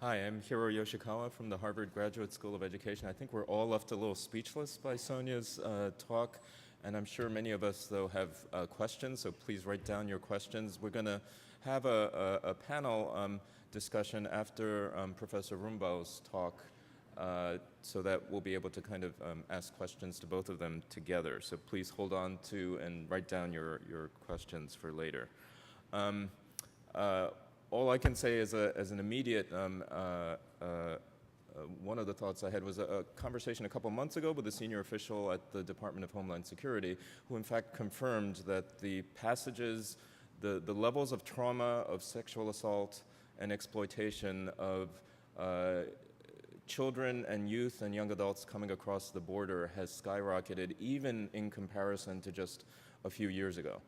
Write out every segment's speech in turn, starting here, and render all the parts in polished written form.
Hi, I'm Yoshikawa from the Harvard Graduate School of Education. I think we're all left a little speechless by Sonia's talk, and I'm sure many of us, though, have questions, so please write down your questions. We're going to have a panel discussion after Professor Rumbaut's talk, so that we'll be able to kind of ask questions to both of them together. So please hold on to and write down your questions for later. All I can say as an immediate, one of the thoughts I had was a conversation a couple months ago with a senior official at the Department of Homeland Security who in fact confirmed that the passages, the levels of trauma, of sexual assault and exploitation of children and youth and young adults coming across the border has skyrocketed even in comparison to just a few years ago.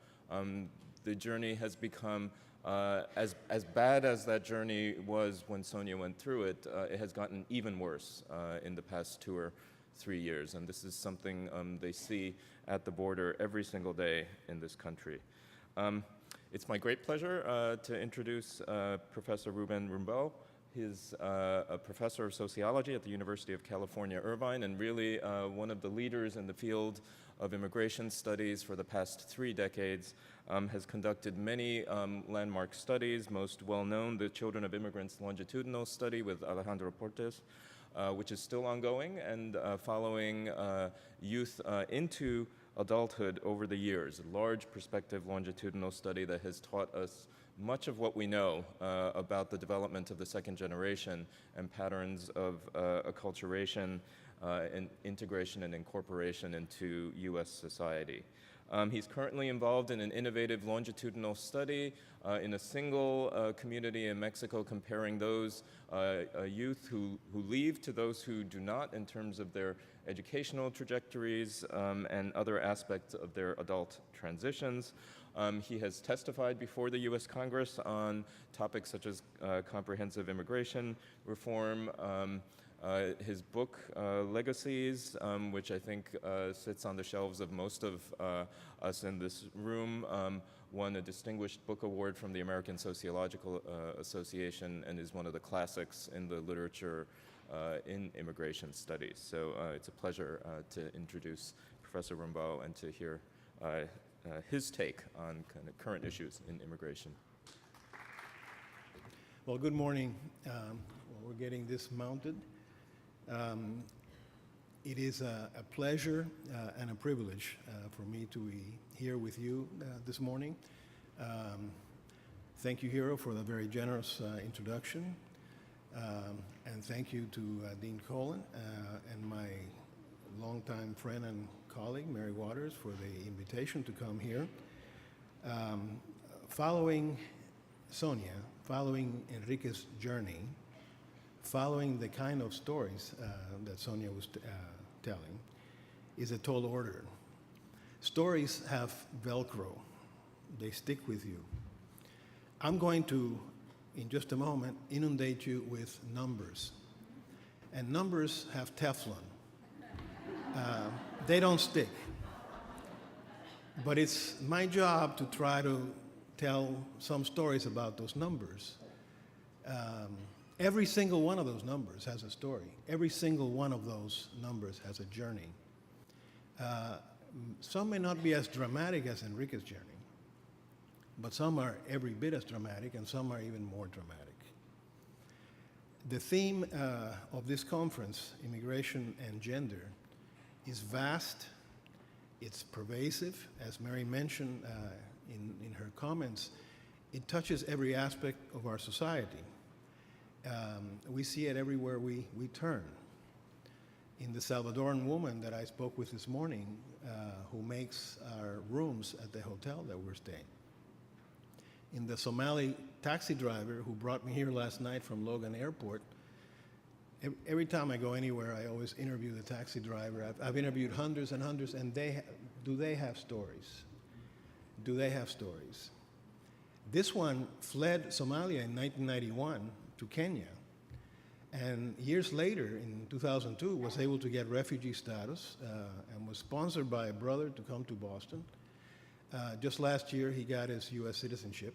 The journey has become as bad as that journey was when Sonia went through it, it has gotten even worse in the past 2 or 3 years. And this is something they see at the border every single day in this country. It's my great pleasure to introduce Professor Rubén Rumbaut. He's a professor of sociology at the University of California, Irvine, and really one of the leaders in the field of immigration studies for the past 3 decades. Has conducted many landmark studies, most well-known, the Children of Immigrants Longitudinal Study with Alejandro Portes, which is still ongoing and following youth into adulthood over the years, a large perspective longitudinal study that has taught us much of what we know about the development of the second generation and patterns of acculturation and integration and incorporation into U.S. society. He's currently involved in an innovative longitudinal study in a single community in Mexico, comparing those youth who leave to those who do not in terms of their educational trajectories and other aspects of their adult transitions. He has testified before the U.S. Congress on topics such as comprehensive immigration reform, his book, Legacies, which I think sits on the shelves of most of us in this room, won a Distinguished Book Award from the American Sociological Association and is one of the classics in the literature in immigration studies. So it's a pleasure to introduce Professor Rumbaut and to hear his take on kind of current issues in immigration. Well, good morning. We're getting this mounted. It is a pleasure and a privilege for me to be here with you this morning. Thank you, Hiro, for the very generous introduction. And thank you to Dean Cullen and my longtime friend and colleague, Mary Waters, for the invitation to come here. Following Sonia, following Enrique's journey, following the kind of stories that Sonia was telling is a tall order. Stories have Velcro. They stick with you. I'm going to, in just a moment, inundate you with numbers. And numbers have Teflon. They don't stick. But it's my job to try to tell some stories about those numbers. Every single one of those numbers has a story. Every single one of those numbers has a journey. Some may not be as dramatic as Enrique's journey, but some are every bit as dramatic, and some are even more dramatic. The theme of this conference, immigration and gender, is vast, it's pervasive. As Mary mentioned in her comments, it touches every aspect of our society. We see it everywhere we turn. In the Salvadoran woman that I spoke with this morning, who makes our rooms at the hotel that we're staying. In the Somali taxi driver who brought me here last night from Logan Airport. Every time I go anywhere, I always interview the taxi driver. I've interviewed hundreds and hundreds, and do they have stories? Do they have stories? This one fled Somalia in 1991 to Kenya, and years later, in 2002, was able to get refugee status and was sponsored by a brother to come to Boston. Just last year, he got his U.S. citizenship.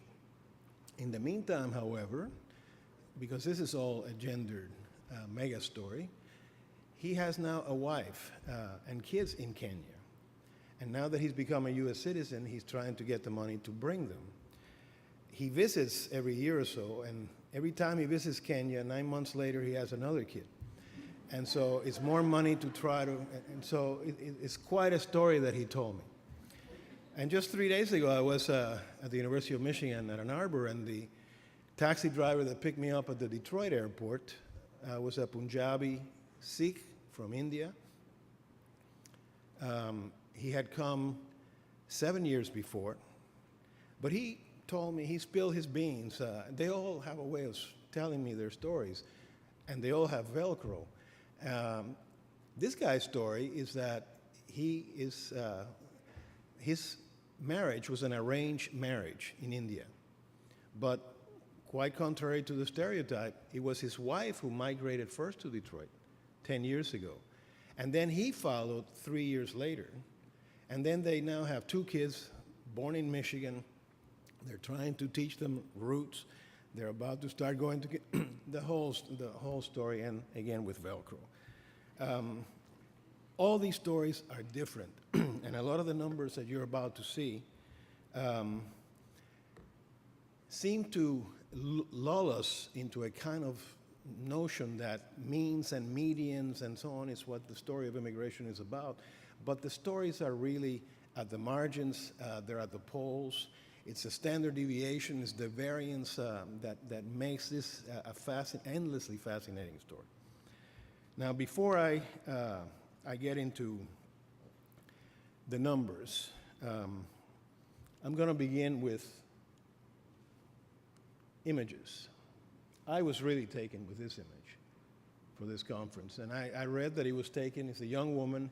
In the meantime, however, because this is all a gendered mega story, he has now a wife and kids in Kenya. And now that he's become a U.S. citizen, he's trying to get the money to bring them. He visits every year or so, and every time he visits Kenya, 9 months later, he has another kid. And so it's more money to try to, and so it's quite a story that he told me. And just 3 days ago, I was at the University of Michigan at Ann Arbor, and the taxi driver that picked me up at the Detroit airport was a Punjabi Sikh from India. He had come 7 years before, but he told me, he spilled his beans. They all have a way of telling me their stories, and they all have Velcro. This guy's story is that his marriage was an arranged marriage in India, but quite contrary to the stereotype, it was his wife who migrated first to Detroit 10 years ago. And then he followed 3 years later. And then they now have 2 kids born in Michigan. They're trying to teach them roots. They're about to start going to get the whole story, and again with Velcro. All these stories are different, and a lot of the numbers that you're about to see seem to lull us into a kind of notion that means and medians and so on is what the story of immigration is about. But the stories are really at the margins, they're at the poles. It's a standard deviation, it's the variance that makes this a endlessly fascinating story. Now, before I get into the numbers, I'm going to begin with images. I was really taken with this image for this conference, and I read that it was taken as a young woman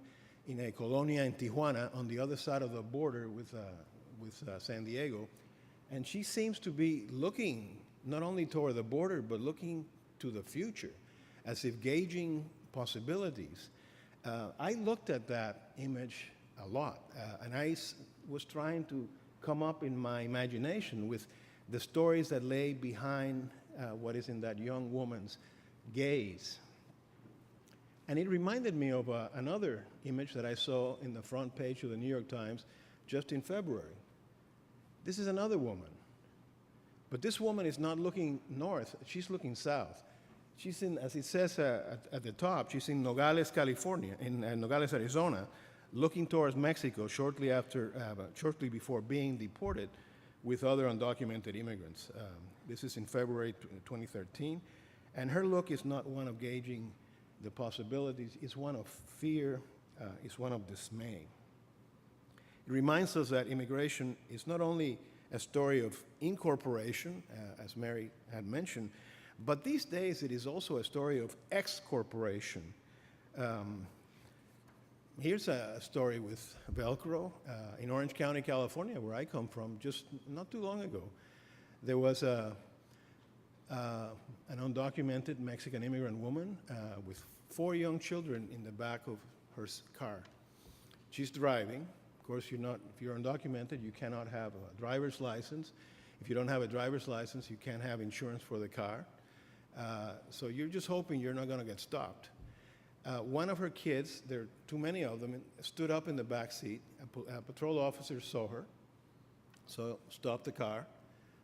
in a colonia in Tijuana on the other side of the border with San Diego, and she seems to be looking not only toward the border, but looking to the future, as if gauging possibilities. I looked at that image a lot, and I was trying to come up in my imagination with the stories that lay behind what is in that young woman's gaze. And it reminded me of another image that I saw in the front page of the New York Times just in February. This is another woman. But this woman is not looking north, she's looking south. She's in, as it says at the top, she's in Nogales, California, in Nogales, Arizona, looking towards Mexico shortly before being deported with other undocumented immigrants. This is in February 2013. And her look is not one of gauging the possibilities, it's one of fear, it's one of dismay. It reminds us that immigration is not only a story of incorporation, as Mary had mentioned, but these days it is also a story of excorporation. Here's a story with Velcro. In Orange County, California, where I come from, just not too long ago, there was an undocumented Mexican immigrant woman with 4 young children in the back of her car. She's driving. Of course, if you're undocumented, you cannot have a driver's license. If you don't have a driver's license, you can't have insurance for the car. So you're just hoping you're not going to get stopped. One of her kids, there are too many of them, stood up in the back seat. A patrol officer saw her, so stopped the car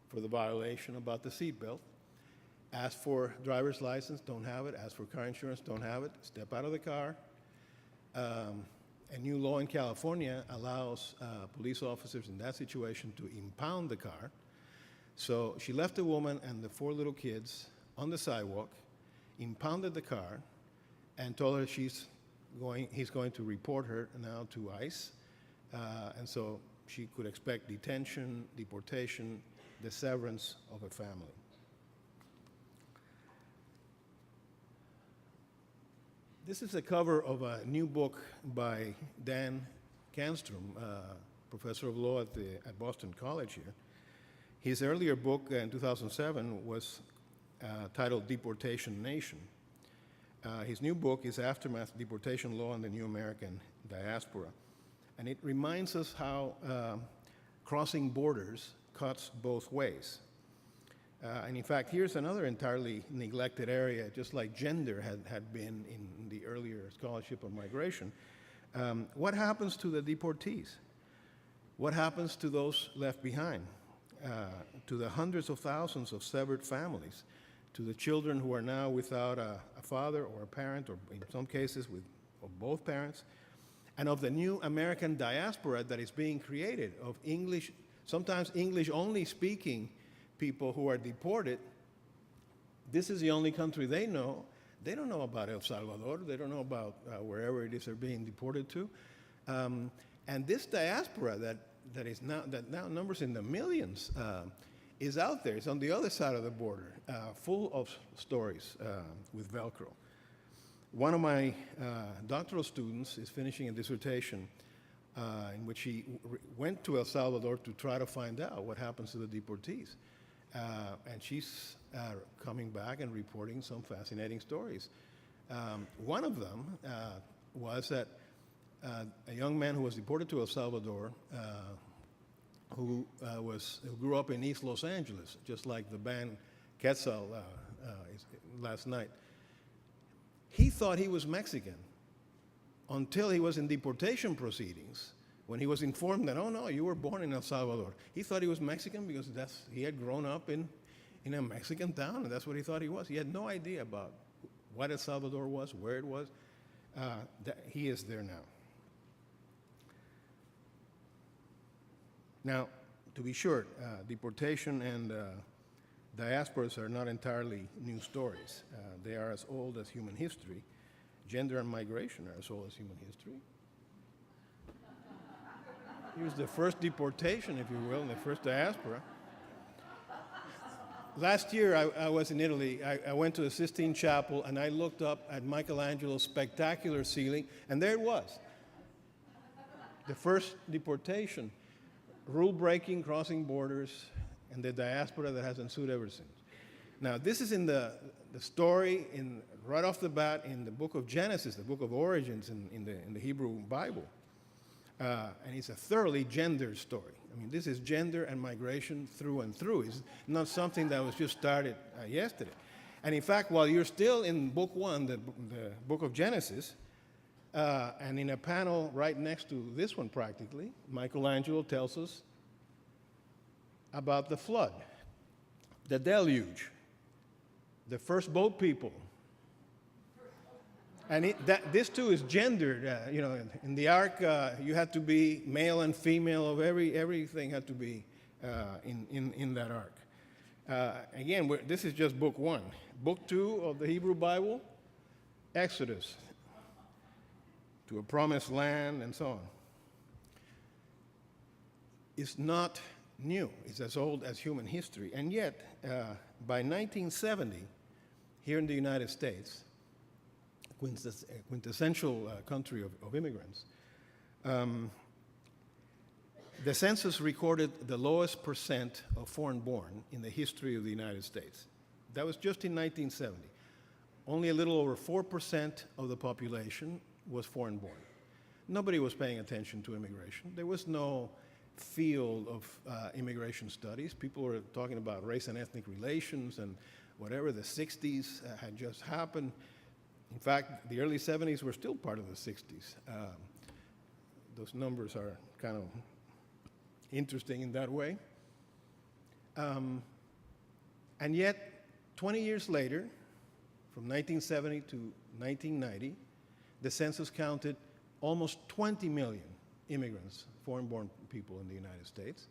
for the violation about the seatbelt. Asked for driver's license, don't have it. Asked for car insurance, don't have it. Step out of the car. A new law in California allows police officers in that situation to impound the car. So she left the woman and the 4 little kids on the sidewalk, impounded the car, and told her he's going to report her now to ICE. And so she could expect detention, deportation, the severance of a family. This is a cover of a new book by Dan Canstrom, professor of law at Boston College here. His earlier book in 2007 was titled Deportation Nation. His new book is Aftermath, Deportation Law and the New American Diaspora. And it reminds us how crossing borders cuts both ways. And in fact, here's another entirely neglected area, just like gender had been in the earlier scholarship on migration. What happens to the deportees? What happens to those left behind? To the hundreds of thousands of severed families? To the children who are now without a father or a parent, or in some cases of both parents? And of the new American diaspora that is being created, of English, sometimes English-only speaking people who are deported. This is the only country they know. They don't know about El Salvador. They don't know about wherever it is they're being deported to. And this diaspora that now numbers in the millions is out there. It's on the other side of the border, full of stories with Velcro. One of my doctoral students is finishing a dissertation in which he went to El Salvador to try to find out what happens to the deportees. And she's coming back and reporting some fascinating stories. One of them was that a young man who was deported to El Salvador, who grew up in East Los Angeles, just like the band Quetzal last night. He thought he was Mexican until he was in deportation proceedings, when he was informed that, oh no, you were born in El Salvador. He thought he was Mexican because he had grown up in a Mexican town, and that's what he thought he was. He had no idea about what El Salvador was, where it was. He is there now. Now, to be sure, deportation and diasporas are not entirely new stories. They are as old as human history. Gender and migration are as old as human history. Here's the first deportation, if you will, and the first diaspora. Last year, I was in Italy. I went to the Sistine Chapel, and I looked up at Michelangelo's spectacular ceiling, and there it was. The first deportation, rule-breaking, crossing borders, and the diaspora that has ensued ever since. Now, this is in the story right off the bat in the book of Genesis, the book of origins in the Hebrew Bible. And it's a thoroughly gendered story. I mean, this is gender and migration through and through. It's not something that was just started yesterday. And in fact, while you're still in book one, the book of Genesis, and in a panel right next to this one practically, Michelangelo tells us about the flood, the deluge, the first boat people. And this too is gendered. In the ark, you had to be male and female of everything had to be in that ark. Again, this is just book one. Book two of the Hebrew Bible, Exodus, to a promised land and so on. It's not new. It's as old as human history. And yet, by 1970, here in the United States, quintessential country of immigrants, the census recorded the lowest percent of foreign-born in the history of the United States. That was just in 1970. Only a little over 4% of the population was foreign-born. Nobody was paying attention to immigration. There was no field of immigration studies. People were talking about race and ethnic relations and whatever. The 60s had just happened. In fact, the early 70s were still part of the 60s. Those numbers are kind of interesting in that way. And yet, 20 years later, from 1970 to 1990, the census counted almost 20 million immigrants, foreign-born people in the United States.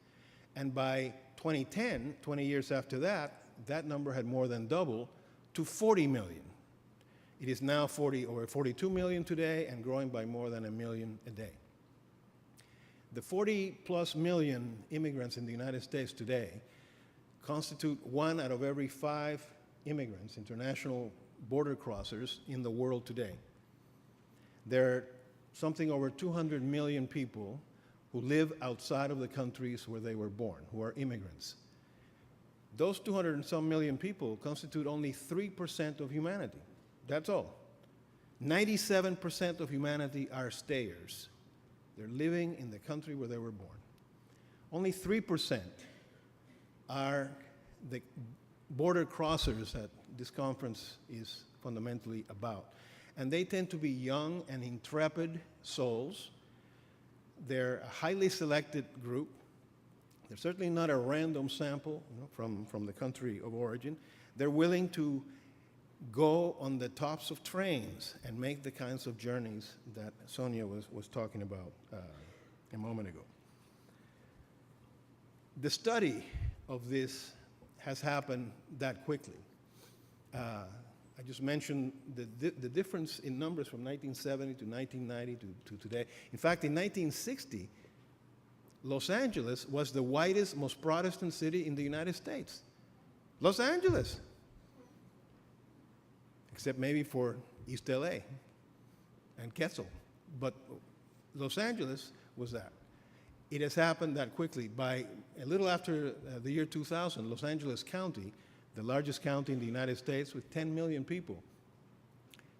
And by 2010, 20 years after that, that number had more than doubled to 40 million. It is now over 42 million today and growing by more than 1 million a day. The 40+ million immigrants in the United States today constitute 1 out of every 5 immigrants, international border crossers, in the world today. There are something over 200 million people who live outside of the countries where they were born, who are immigrants. Those 200 and some million people constitute only 3% of humanity. That's all. 97% of humanity are stayers. They're living in the country where they were born. Only 3% are border crossers that this conference is fundamentally about. And they tend to be young and intrepid souls. They're a highly selected group. They're certainly not a random sample, from the country of origin. They're willing to go on the tops of trains and make the kinds of journeys that Sonia was talking about a moment ago. The study of this has happened that quickly. I just mentioned the difference in numbers from 1970 to 1990 to today. In fact, in 1960, Los Angeles was the whitest, most Protestant city in the United States. Los Angeles. Except maybe for East LA and Quetzal. But Los Angeles was that. It has happened that quickly. By a little after the year 2000, Los Angeles County, the largest county in the United States with 10 million people,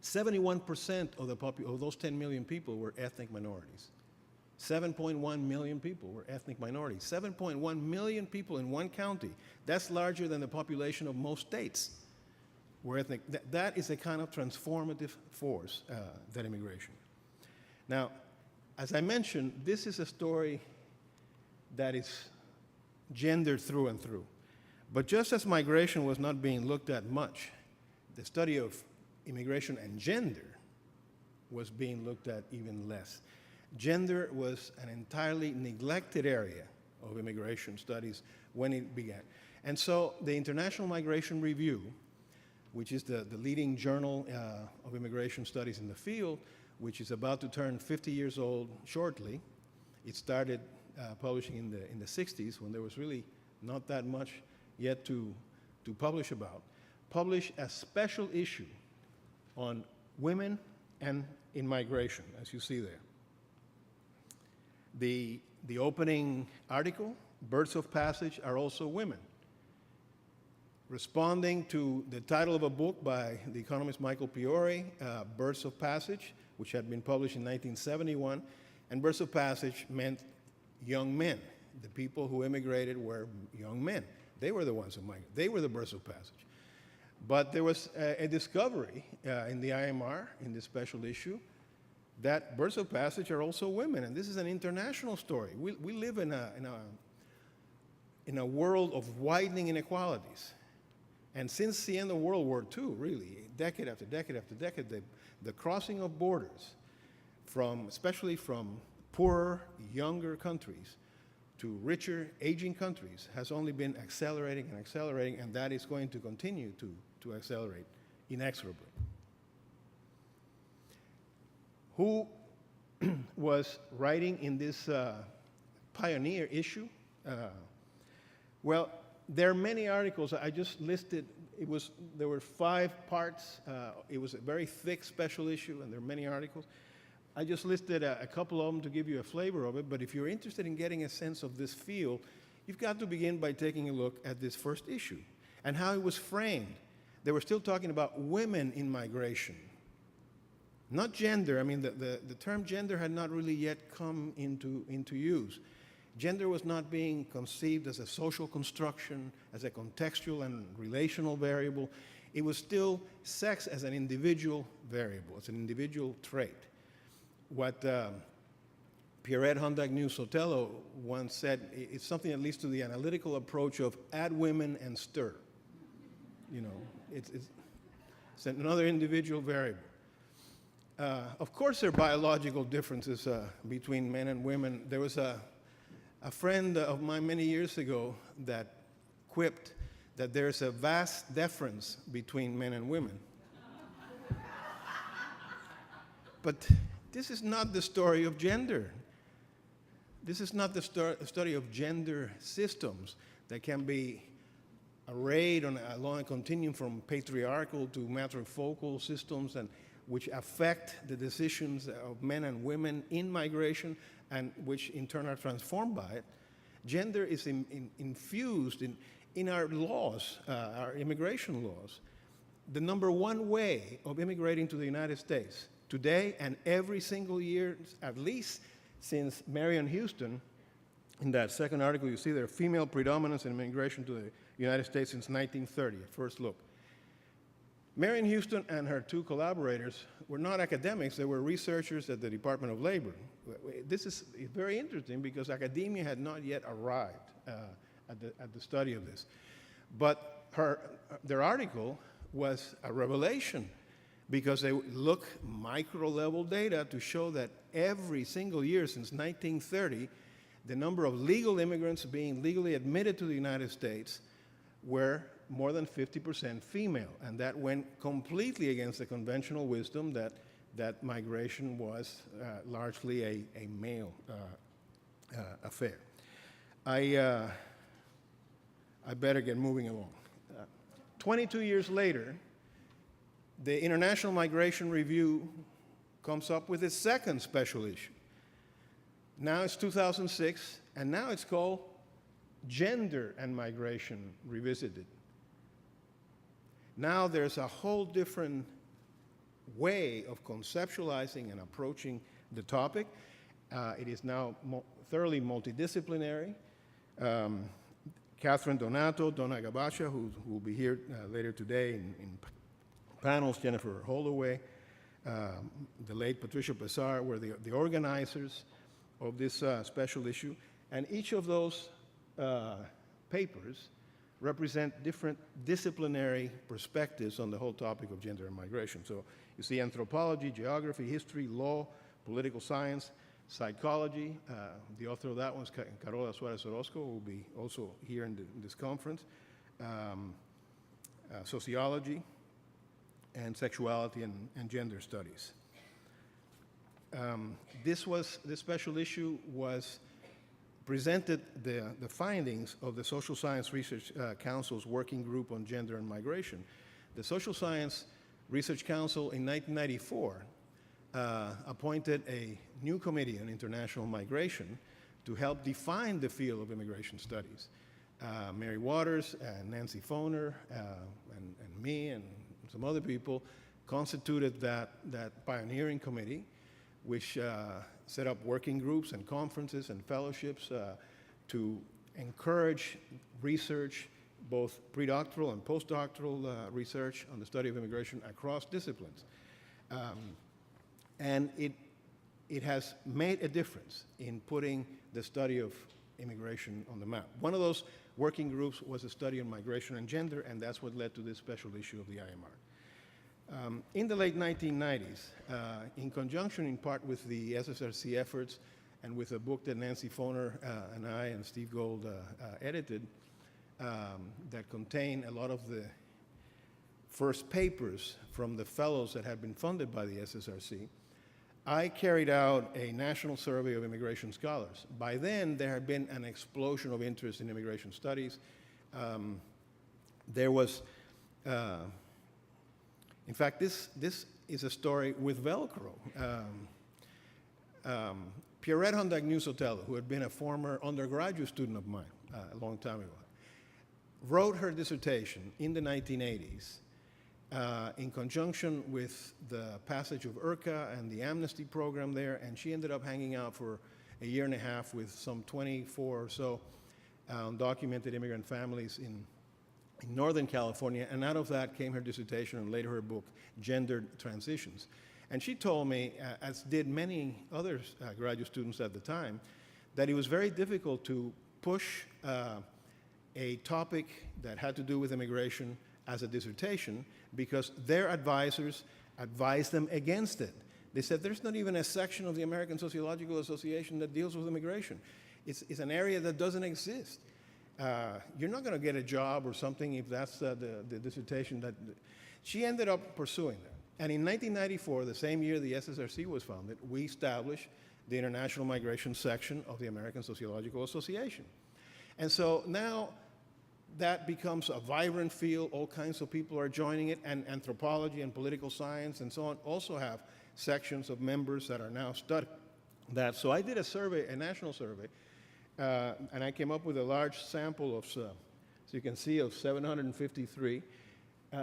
71% of those 10 million people were ethnic minorities. 7.1 million people were ethnic minorities. 7.1 million people in one county. That's larger than the population of most states were ethnic. That is a kind of transformative force, that immigration. Now, as I mentioned, this is a story that is gendered through and through. But just as migration was not being looked at much, the study of immigration and gender was being looked at even less. Gender was an entirely neglected area of immigration studies when it began. And so the International Migration Review, which is the leading journal of immigration studies in the field, which is about to turn 50 years old shortly. It started publishing in the 60s when there was really not that much yet to publish about, published a special issue on women and in migration, as you see there. The opening article, birds of passage are also women, responding to the title of a book by the economist Michael Piore, Birds of Passage, which had been published in 1971, and birds of passage meant young men. The people who immigrated were young men. They were the ones who migrated. They were the birds of passage. But there was a discovery in the IMR, in this special issue, that birds of passage are also women, and this is an international story. We live in a world of widening inequalities. And since the end of World War II, really, decade after decade after decade, the crossing of borders, especially from poorer, younger countries to richer, aging countries, has only been accelerating and accelerating, and that is going to continue to accelerate inexorably. Who was writing in this pioneer issue? Well, there are many articles. I just listed, there were 5 parts. It was a very thick special issue, and there are many articles. I just listed a couple of them to give you a flavor of it, but if you're interested in getting a sense of this field, you've got to begin by taking a look at this first issue and how it was framed. They were still talking about women in migration, not gender. I mean, the term gender had not really yet come into use. Gender was not being conceived as a social construction, as a contextual and relational variable. It was still sex as an individual variable, as an individual trait. What Pierrette Hondac-New-Sotelo once said, it's something that leads to the analytical approach of add women and stir. You know, it's another individual variable. Of course, there are biological differences between men and women. There was a friend of mine many years ago that quipped that there's a vast difference between men and women. But this is not the story of gender. This is not the study of gender systems that can be arrayed along a continuum from patriarchal to matrifocal systems, and which affect the decisions of men and women in migration, and which in turn are transformed by it. Gender is infused in our laws, our immigration laws. The number one way of immigrating to the United States today and every single year, at least since Marion Houston, in that second article you see there, female predominance in immigration to the United States since 1930, at first look. Marion Houston and her two collaborators were not academics, they were researchers at the Department of Labor. This is very interesting because academia had not yet arrived at the study of this. But their article was a revelation because they look micro-level data to show that every single year since 1930, the number of legal immigrants being legally admitted to the United States were more than 50% female, and that went completely against the conventional wisdom that migration was largely a male affair. I better get moving along. 22 years later, the International Migration Review comes up with its second special issue. Now it's 2006, and now it's called Gender and Migration Revisited. Now there's a whole different way of conceptualizing and approaching the topic. It is now thoroughly multidisciplinary. Catherine Donato, Donna Gabascia, who will be here later today in panels, Jennifer Holloway, the late Patricia Pesar were the organizers of this special issue. And each of those papers represent different disciplinary perspectives on the whole topic of gender and migration. So you see anthropology, geography, history, law, political science, psychology. The author of that one is Carola Suarez Orozco, who will be also here in this conference. Sociology, and sexuality and gender studies. This special issue was presented the findings of the Social Science Research Council's working group on gender and migration. The Social Science Research Council in 1994 appointed a new committee on international migration to help define the field of immigration studies. Mary Waters and Nancy Foner and me and some other people constituted that pioneering committee, which set up working groups and conferences and fellowships to encourage research, both predoctoral and postdoctoral research on the study of immigration across disciplines. And it has made a difference in putting the study of immigration on the map. One of those working groups was a study on migration and gender, and that's what led to this special issue of the IMR. In the late 1990s, in conjunction in part with the SSRC efforts and with a book that Nancy Foner and I and Steve Gold edited that contained a lot of the first papers from the fellows that had been funded by the SSRC, I carried out a national survey of immigration scholars. By then, there had been an explosion of interest in immigration studies. There was, in fact, this is a story with Velcro. Pierrette Hondagnew-Sotelo, who had been a former undergraduate student of mine a long time ago, wrote her dissertation in the 1980s in conjunction with the passage of IRCA and the amnesty program there, and she ended up hanging out for a year and a half with some 24 or so undocumented immigrant families in Northern California, and out of that came her dissertation and later her book, Gendered Transitions. And she told me, as did many other graduate students at the time, that it was very difficult to push a topic that had to do with immigration as a dissertation because their advisors advised them against it. They said there's not even a section of the American Sociological Association that deals with immigration. It's an area that doesn't exist. You're not going to get a job or something if that's the dissertation that... She ended up pursuing that. And in 1994, the same year the SSRC was founded, we established the International Migration section of the American Sociological Association. And so now that becomes a vibrant field. All kinds of people are joining it, and anthropology and political science and so on also have sections of members that are now studying that. So I did a survey, a national survey, and I came up with a large sample of, so you can see, of 753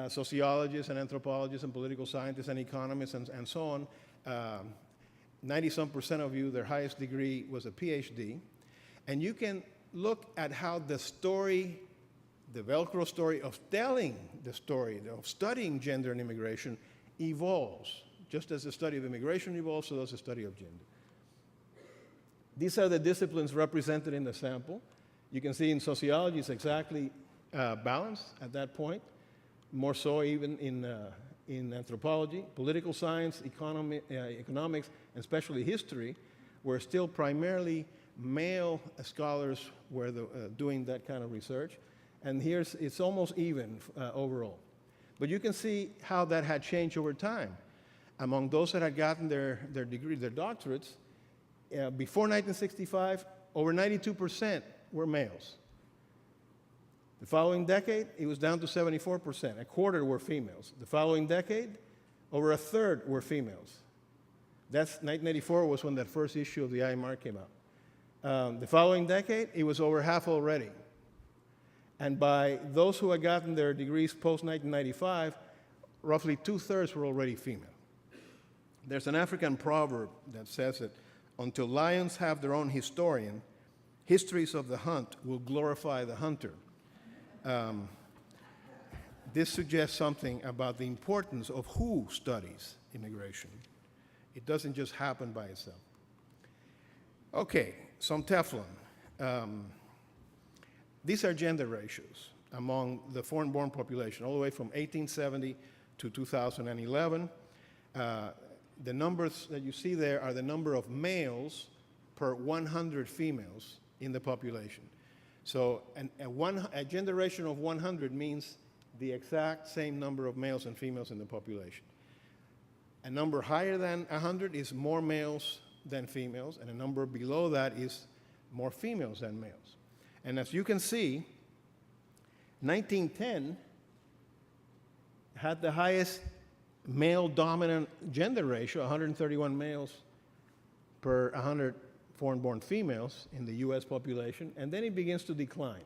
sociologists and anthropologists and political scientists and economists and so on. 90-some% of you, their highest degree was a PhD. And you can look at how the story the Velcro story of telling the story, of studying gender and immigration, evolves. Just as the study of immigration evolves, so does the study of gender. These are the disciplines represented in the sample. You can see in sociology it's exactly balanced at that point, more so even in anthropology. Political science, economics, and especially history were still primarily male scholars were doing that kind of research. And it's almost even overall. But you can see how that had changed over time. Among those that had gotten their degree, their doctorates, before 1965, over 92% were males. The following decade, it was down to 74%. A quarter were females. The following decade, over a third were females. That's 1984 was when that first issue of the IMR came out. The following decade, it was over half already. And by those who had gotten their degrees post-1995, roughly two-thirds were already female. There's an African proverb that says that until lions have their own historian, histories of the hunt will glorify the hunter. This suggests something about the importance of who studies immigration. It doesn't just happen by itself. Okay, some Teflon. These are gender ratios among the foreign-born population, all the way from 1870 to 2011. The numbers that you see there are the number of males per 100 females in the population. So a gender ratio of 100 means the exact same number of males and females in the population. A number higher than 100 is more males than females, and a number below that is more females than males. And as you can see, 1910 had the highest male-dominant gender ratio, 131 males per 100 foreign-born females in the US population, and then it begins to decline.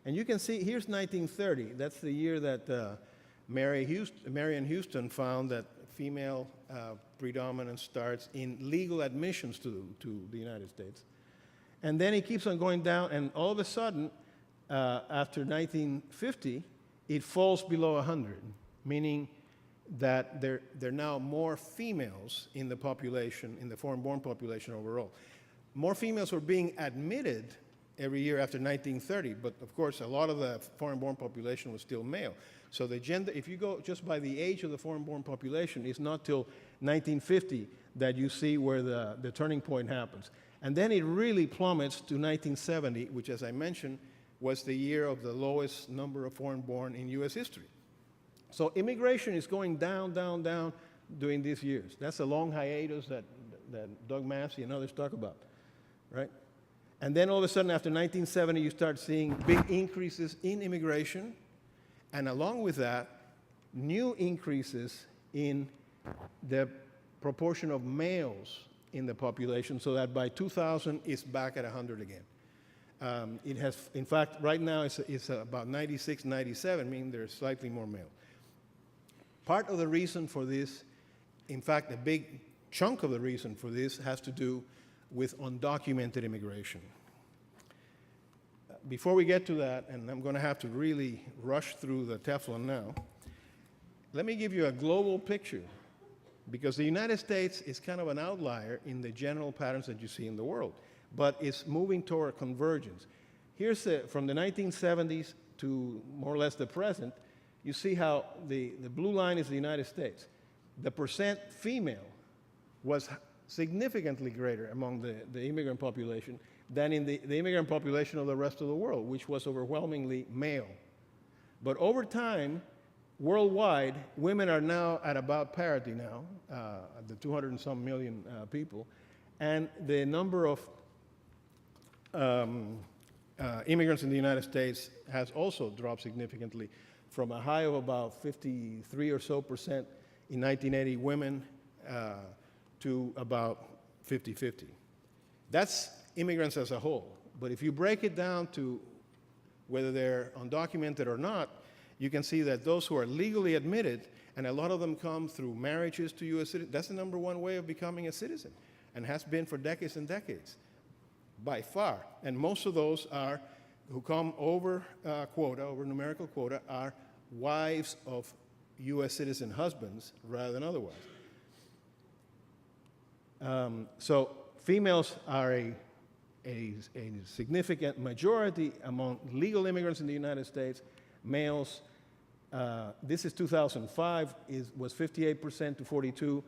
And you can see, here's 1930. That's the year that Marian Houston found that female predominance starts in legal admissions to the United States. And then it keeps on going down, and all of a sudden, after 1950, it falls below 100, meaning that there are now more females in the population, in the foreign-born population overall. More females were being admitted every year after 1930, but of course, a lot of the foreign-born population was still male. So the gender, if you go just by the age of the foreign-born population, it's not till 1950 that you see where the turning point happens. And then it really plummets to 1970, which, as I mentioned, was the year of the lowest number of foreign-born in US history. So immigration is going down, down, down during these years. That's a long hiatus that Doug Massey and others talk about, right? And then all of a sudden, after 1970, you start seeing big increases in immigration, and along with that, new increases in the proportion of males in the population, so that by 2000, it's back at 100 again. It has, in fact, right now it's about 96, 97, meaning there's slightly more male. Part of the reason for this, in fact, a big chunk of the reason for this has to do with undocumented immigration. Before we get to that, and I'm going to have to really rush through the Teflon now, let me give you a global picture, because the United States is kind of an outlier in the general patterns that you see in the world, but it's moving toward convergence. Here's from the 1970s to more or less the present. You see how the blue line is the United States. The percent female was significantly greater among the immigrant population than in the immigrant population of the rest of the world, which was overwhelmingly male. But over time, worldwide, women are now at about parity now, the 200 and some million people, and the number of immigrants in the United States has also dropped significantly from a high of about 53 or so percent in 1980 women to about 50-50. That's immigrants as a whole. But if you break it down to whether they're undocumented or not, you can see that those who are legally admitted, and a lot of them come through marriages to U.S. citizens, that's the number one way of becoming a citizen, and has been for decades and decades, by far. And most of those are who come over quota, over numerical quota, are wives of U.S. citizen husbands rather than otherwise. So females are a significant majority among legal immigrants in the United States. Males, this is 2005, was 58% to 42%.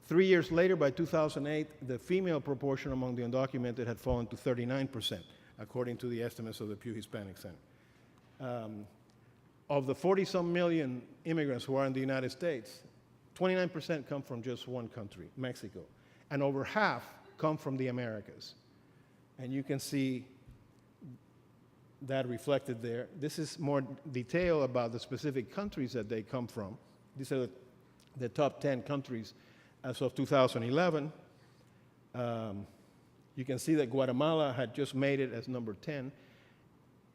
3 years later, by 2008, the female proportion among the undocumented had fallen to 39%, according to the estimates of the Pew Hispanic Center. Of the 40-some million immigrants who are in the United States, 29% come from just one country, Mexico, and over half come from the Americas. And you can see that reflected there. This is more detail about the specific countries that they come from. These are the top 10 countries as of 2011. You can see that Guatemala had just made it as number 10.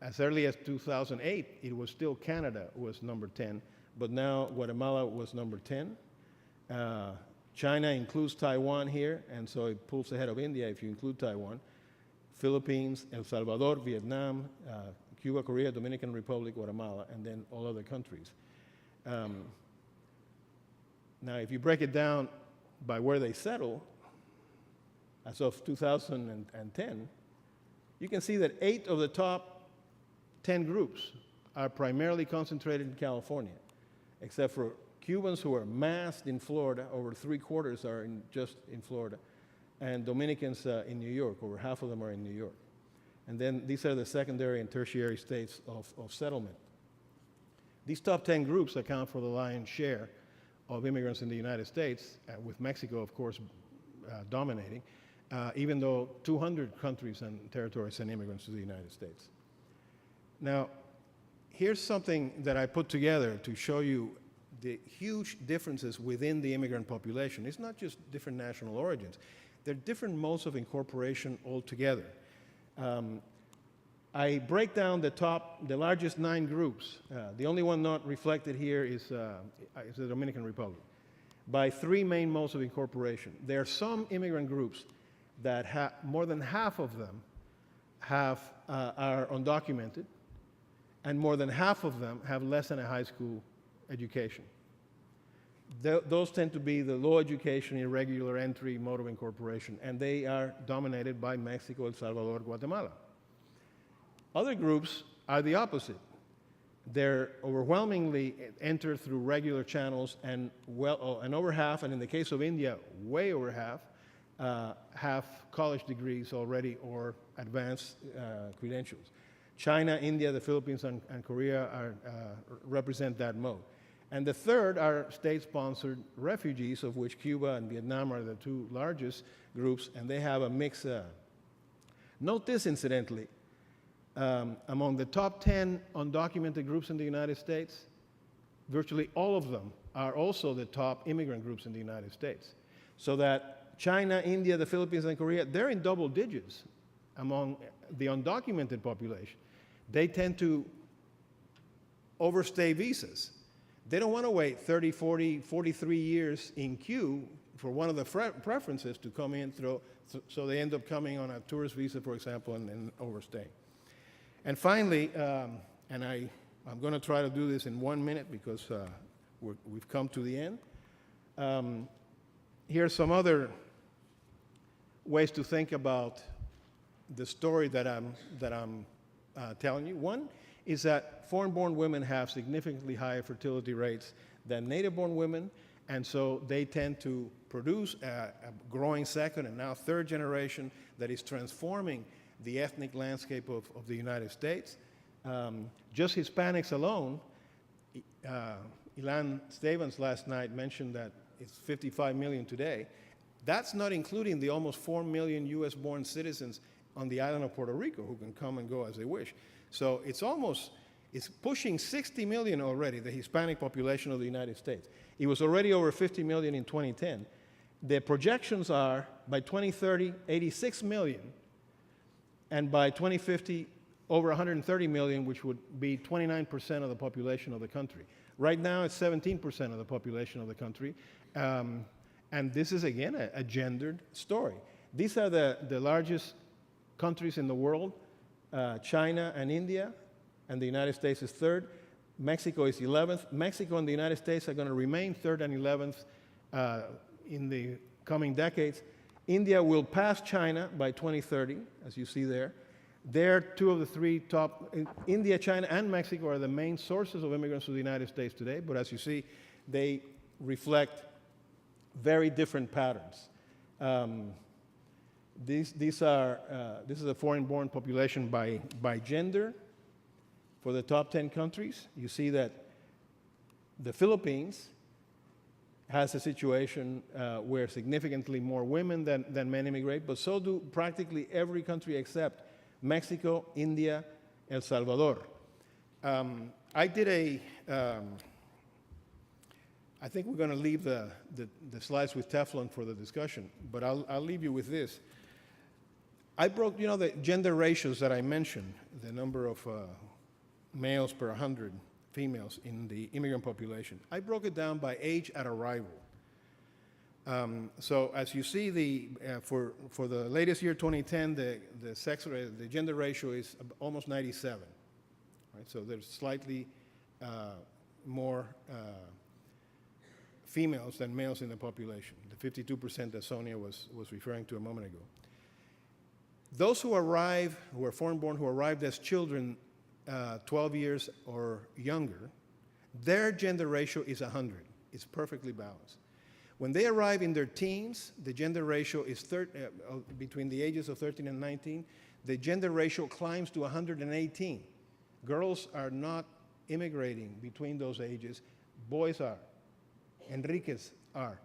As early as 2008, it was still Canada was number 10, but now Guatemala was number 10. China includes Taiwan here, and so it pulls ahead of India if you include Taiwan. Philippines, El Salvador, Vietnam, Cuba, Korea, Dominican Republic, Guatemala, and then all other countries. Now, if you break it down by where they settle, as of 2010, you can see that 8 of the top 10 groups are primarily concentrated in California, except for Cubans who are massed in Florida. Over 3/4 are just in Florida. And Dominicans in New York, over half of them are in New York. And then these are the secondary and tertiary states of settlement. These top 10 groups account for the lion's share of immigrants in the United States, with Mexico, of course, dominating, even though 200 countries and territories send immigrants to the United States. Now, here's something that I put together to show you the huge differences within the immigrant population. It's not just different national origins. They're different modes of incorporation altogether. I break down the largest 9 groups. The only one not reflected here is the Dominican Republic, by 3 main modes of incorporation. There are some immigrant groups that more than half of them are undocumented, and more than half of them have less than a high school education. Those tend to be the low education, irregular entry mode of incorporation, and they are dominated by Mexico, El Salvador, Guatemala. Other groups are the opposite. They're overwhelmingly entered through regular channels, and over half, and in the case of India, way over half, have college degrees already or advanced credentials. China, India, the Philippines, and Korea represent that mode. And the third are state-sponsored refugees, of which Cuba and Vietnam are the 2 largest groups, and they have a mix. Note this, incidentally. Among the top 10 undocumented groups in the United States, virtually all of them are also the top immigrant groups in the United States. So that China, India, the Philippines, and Korea, they're in double digits among the undocumented population. They tend to overstay visas. They don't want to wait 30, 40, 43 years in queue for one of the preferences to come in, so they end up coming on a tourist visa, for example, and overstay. And finally, and I'm going to try to do this in 1 minute because we've come to the end. Here's some other ways to think about the story that I'm telling you. One is that foreign-born women have significantly higher fertility rates than native-born women, and so they tend to produce a growing second and now third generation that is transforming the ethnic landscape of the United States. Just Hispanics alone, Ilan Stevens last night mentioned that it's 55 million today. That's not including the almost 4 million US-born citizens on the island of Puerto Rico who can come and go as they wish. So it's pushing 60 million already, the Hispanic population of the United States. It was already over 50 million in 2010. The projections are, by 2030, 86 million, and by 2050, over 130 million, which would be 29% of the population of the country. Right now, it's 17% of the population of the country, and this is, again, a gendered story. These are the largest countries in the world China and India, and the United States is third. Mexico is 11th. Mexico and the United States are going to remain third and 11th in the coming decades. India will pass China by 2030, as you see there. They're two of the three top. India, China, and Mexico are the main sources of immigrants to the United States today, but as you see, they reflect very different patterns. This is a foreign-born population by gender. For the top 10 countries, you see that the Philippines has a situation where significantly more women than men immigrate, but so do practically every country except Mexico, India, El Salvador. I think we're going to leave the slides with Teflon for the discussion, but I'll leave you with this. I broke, the gender ratios that I mentioned, the number of males per 100 females in the immigrant population. I broke it down by age at arrival. So as you see, for the latest year, 2010, the gender ratio is almost 97. Right? So there's slightly more females than males in the population, the 52% that Sonia was referring to a moment ago. Those who arrive, who are foreign-born, who arrived as children 12 years or younger, their gender ratio is 100. It's perfectly balanced. When they arrive in their teens, the gender ratio is between the ages of 13 and 19, the gender ratio climbs to 118. Girls are not immigrating between those ages. Boys are. Enriquez are.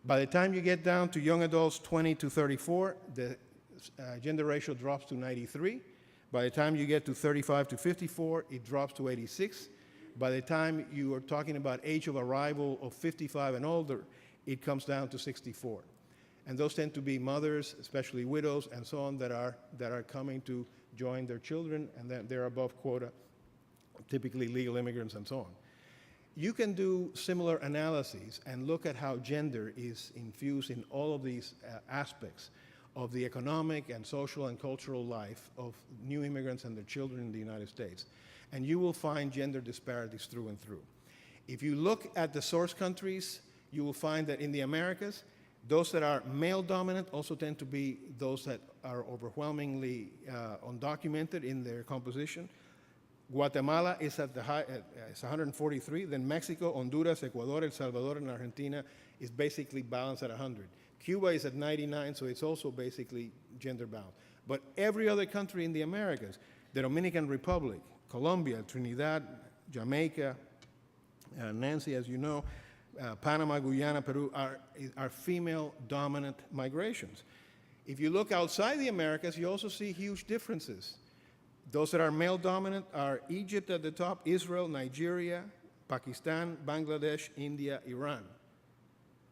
By the time you get down to young adults 20 to 34, the gender ratio drops to 93. By the time you get to 35 to 54, it drops to 86. By the time you are talking about age of arrival of 55 and older, it comes down to 64. And those tend to be mothers, especially widows, and so on, that are coming to join their children, and that they're above quota, typically legal immigrants and so on. You can do similar analyses and look at how gender is infused in all of these aspects of the economic and social and cultural life of new immigrants and their children in the United States. And you will find gender disparities through and through. If you look at the source countries, you will find that in the Americas, those that are male-dominant also tend to be those that are overwhelmingly undocumented in their composition. Guatemala is at the high, it's 143. Then Mexico, Honduras, Ecuador, El Salvador, and Argentina is basically balanced at 100. Cuba is at 99, so it's also basically gender balanced. But every other country in the Americas, the Dominican Republic, Colombia, Trinidad, Jamaica, Nancy, as you know, Panama, Guyana, Peru are female-dominant migrations. If you look outside the Americas, you also see huge differences. Those that are male-dominant are Egypt at the top, Israel, Nigeria, Pakistan, Bangladesh, India, Iran.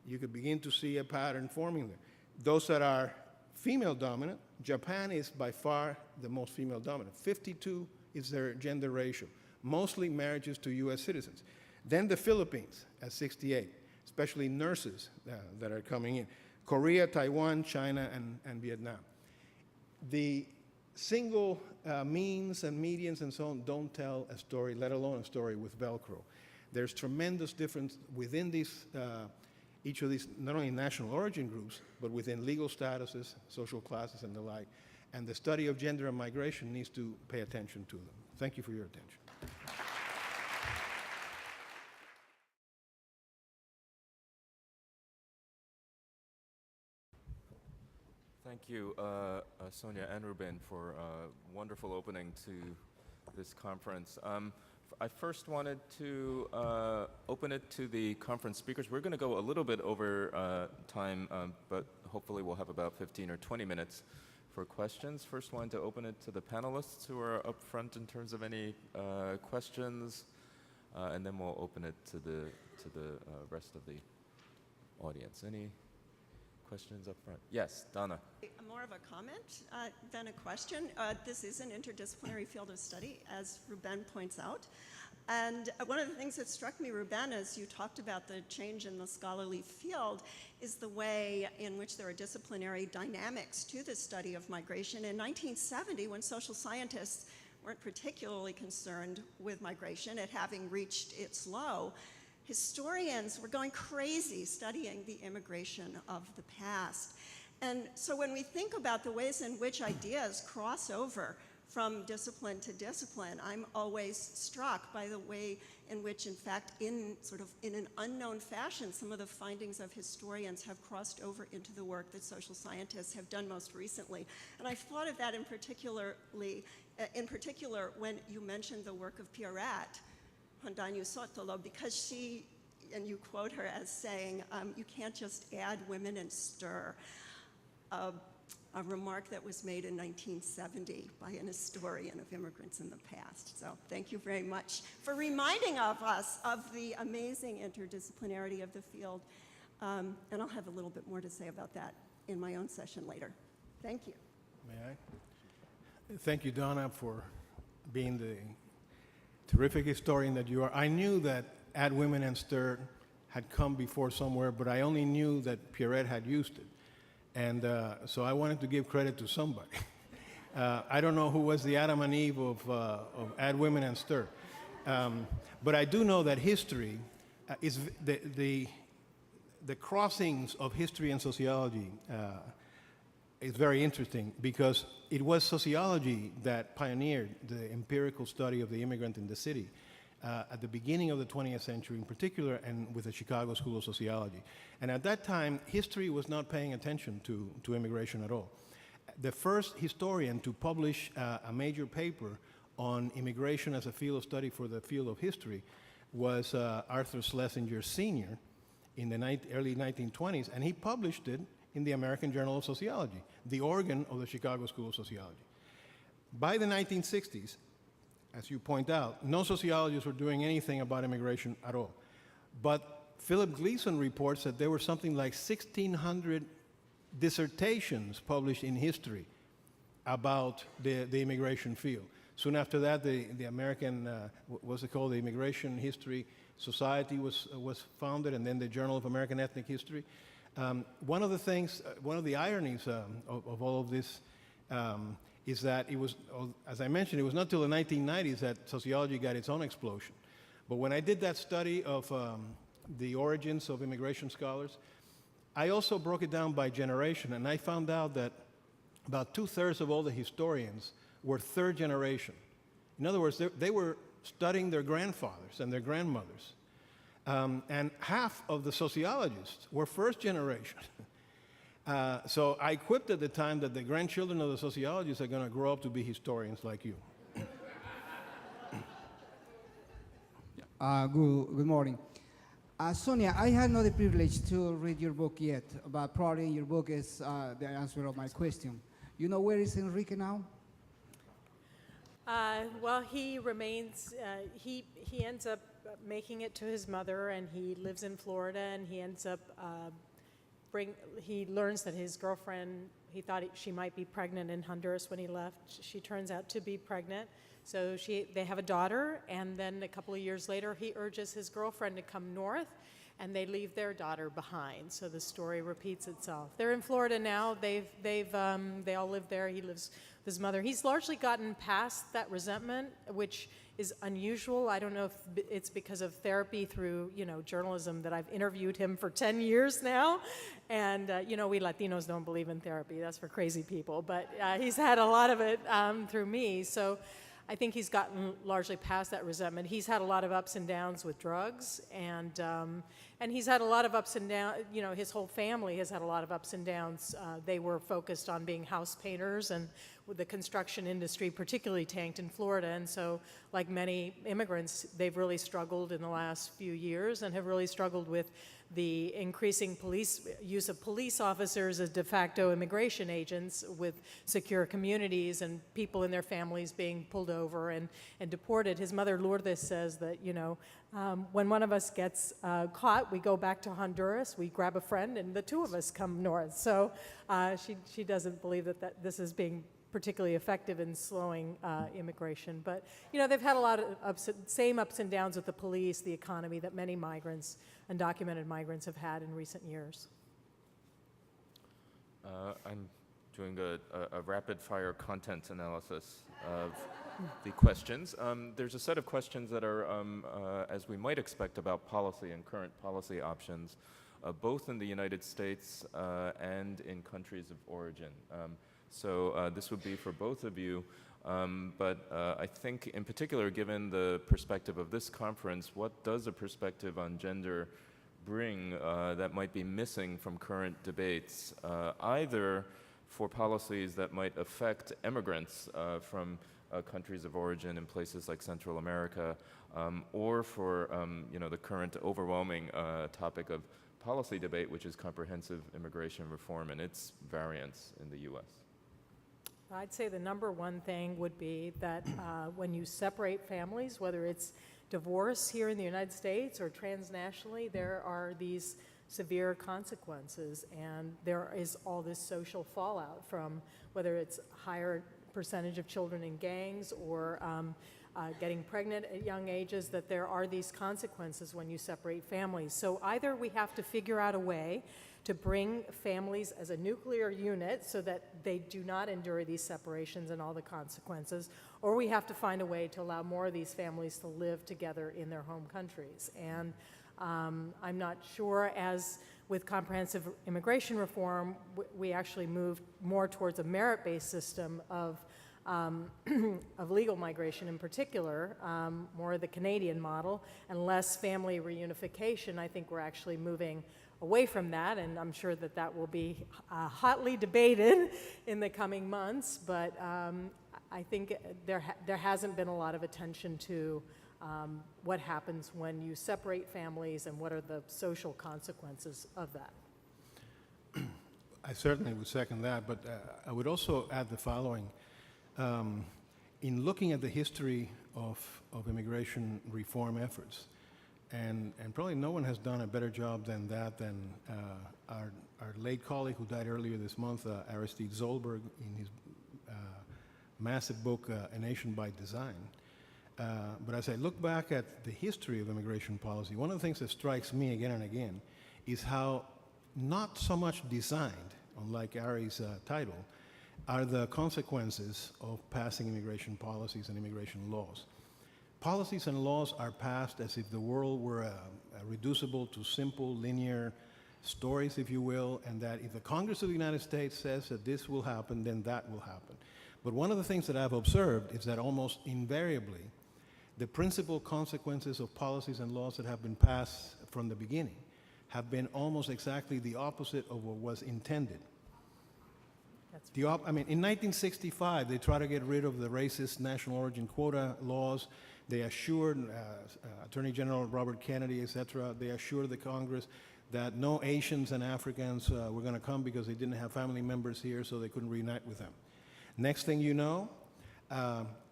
You could begin to see a pattern forming there. Those that are female-dominant, Japan is by far the most female-dominant. 52 is their gender ratio, mostly marriages to U.S. citizens. Then the Philippines at 68, especially nurses that are coming in. Korea, Taiwan, China, and Vietnam. The single means and medians and so on don't tell a story, let alone a story with Velcro. There's tremendous difference within these, each of these, not only national origin groups, but within legal statuses, social classes, and the like. And the study of gender and migration needs to pay attention to them. Thank you for your attention. Thank you, Sonia and Rubén, for a wonderful opening to this conference. I first wanted to open it to the conference speakers. We're going to go a little bit over time, but hopefully we'll have about 15 or 20 minutes for questions. First, wanted to open it to the panelists who are up front in terms of any questions, and then we'll open it to the rest of the audience. Any questions up front? Yes, Donna. More of a comment than a question. This is an interdisciplinary field of study, as Rubén points out. And one of the things that struck me, Rubén, as you talked about the change in the scholarly field, is the way in which there are disciplinary dynamics to the study of migration. In 1970, when social scientists weren't particularly concerned with migration, it having reached its low, historians were going crazy studying the immigration of the past. And so when we think about the ways in which ideas cross over from discipline to discipline, I'm always struck by the way in which, in fact, in an unknown fashion, some of the findings of historians have crossed over into the work that social scientists have done most recently. And I thought of that in particular when you mentioned the work of Pierrette Hondanyu Sotolo, because she, and you quote her as saying, you can't just add women and stir. A remark that was made in 1970 by an historian of immigrants in the past. So thank you very much for reminding us of the amazing interdisciplinarity of the field. And I'll have a little bit more to say about that in my own session later. Thank you. May I? Thank you, Donna, for being the terrific historian that you are. I knew that Add Women and Stir had come before somewhere, but I only knew that Pierrette had used it. And so I wanted to give credit to somebody. I don't know who was the Adam and Eve of Add Women and Stir. But I do know that history is the crossings of history and sociology is very interesting, because it was sociology that pioneered the empirical study of the immigrant in the city at the beginning of the 20th century in particular, and with the Chicago School of Sociology. And at that time, history was not paying attention to immigration at all. The first historian to publish a major paper on immigration as a field of study for the field of history was Arthur Schlesinger Sr. in the early 1920s, and he published it in the American Journal of Sociology, the organ of the Chicago School of Sociology. By the 1960s, as you point out, no sociologists were doing anything about immigration at all. But Philip Gleason reports that there were something like 1,600 dissertations published in history about the immigration field. Soon after that, the American, what's it called, the Immigration History Society was founded, and then the Journal of American Ethnic History. One of the ironies of all of this is that it was, as I mentioned, it was not until the 1990s that sociology got its own explosion. But when I did that study of the origins of immigration scholars, I also broke it down by generation, and I found out that about 2/3 of all the historians were third generation. In other words, they were studying their grandfathers and their grandmothers. And half of the sociologists were first generation. So I quipped at the time that the grandchildren of the sociologists are going to grow up to be historians like you. Good morning. Sonia, I had not the privilege to read your book yet, but probably your book is the answer of my question. You know where is Enrique now? Well, he remains, he ends up making it to his mother, and he lives in Florida, and he ends up he learns that his girlfriend, he thought she might be pregnant in Honduras when he left. She turns out to be pregnant. So they have a daughter, and then a couple of years later, he urges his girlfriend to come north, and they leave their daughter behind. So the story repeats itself. They're in Florida now. They all live there. He lives with his mother. He's largely gotten past that resentment, which is unusual. I don't know if it's because of therapy through, journalism, that I've interviewed him for 10 years now. And, we Latinos don't believe in therapy. That's for crazy people. But he's had a lot of it through me. So I think he's gotten largely past that resentment. He's had a lot of ups and downs with drugs, and he's had a lot of ups and downs. His whole family has had a lot of ups and downs. They were focused on being house painters, and with the construction industry particularly tanked in Florida. And so, like many immigrants, they've really struggled in the last few years, and have really struggled with the increasing use of police officers as de facto immigration agents, with secure communities and people and their families being pulled over and deported. His mother Lourdes says that, when one of us gets caught, we go back to Honduras, we grab a friend, and the two of us come north. So she doesn't believe that this is being particularly effective in slowing immigration. But, you know, they've had a lot of same ups and downs with the police, the economy that many migrants, undocumented migrants, have had in recent years. I'm doing a rapid-fire content analysis of the questions. There's a set of questions that are, as we might expect, about policy and current policy options, both in the United States and in countries of origin. So this would be for both of you, but I think in particular, given the perspective of this conference, what does a perspective on gender bring that might be missing from current debates, either for policies that might affect immigrants from countries of origin in places like Central America, or for you know, the current overwhelming topic of policy debate, which is comprehensive immigration reform and its variants in the U.S.? I'd say the number one thing would be that when you separate families, whether it's divorce here in the United States or transnationally, there are these severe consequences, and there is all this social fallout from whether it's higher percentage of children in gangs or getting pregnant at young ages, that there are these consequences when you separate families. So either we have to figure out a way to bring families as a nuclear unit so that they do not endure these separations and all the consequences, or we have to find a way to allow more of these families to live together in their home countries. And I'm not sure, as with comprehensive immigration reform, we actually moved more towards a merit-based system of legal migration in particular, more of the Canadian model, and less family reunification. I think we're actually moving away from that, and I'm sure that that will be hotly debated in the coming months, but I think there hasn't been a lot of attention to what happens when you separate families and what are the social consequences of that. I certainly would second that, but I would also add the following. In looking at the history of immigration reform efforts, and probably no one has done a better job than that than our late colleague who died earlier this month, Aristide Zolberg, in his massive book, A Nation by Design. But as I look back at the history of immigration policy, one of the things that strikes me again and again is how not so much designed, unlike Ari's title, are the consequences of passing immigration policies and immigration laws. Policies and laws are passed as if the world were reducible to simple, linear stories, if you will, and that if the Congress of the United States says that this will happen, then that will happen. But one of the things that I've observed is that almost invariably, the principal consequences of policies and laws that have been passed from the beginning have been almost exactly the opposite of what was intended. In 1965, they tried to get rid of the racist national origin quota laws. They assured Attorney General Robert Kennedy, et cetera, they assured the Congress that no Asians and Africans were going to come because they didn't have family members here, so they couldn't reunite with them. Next thing you know,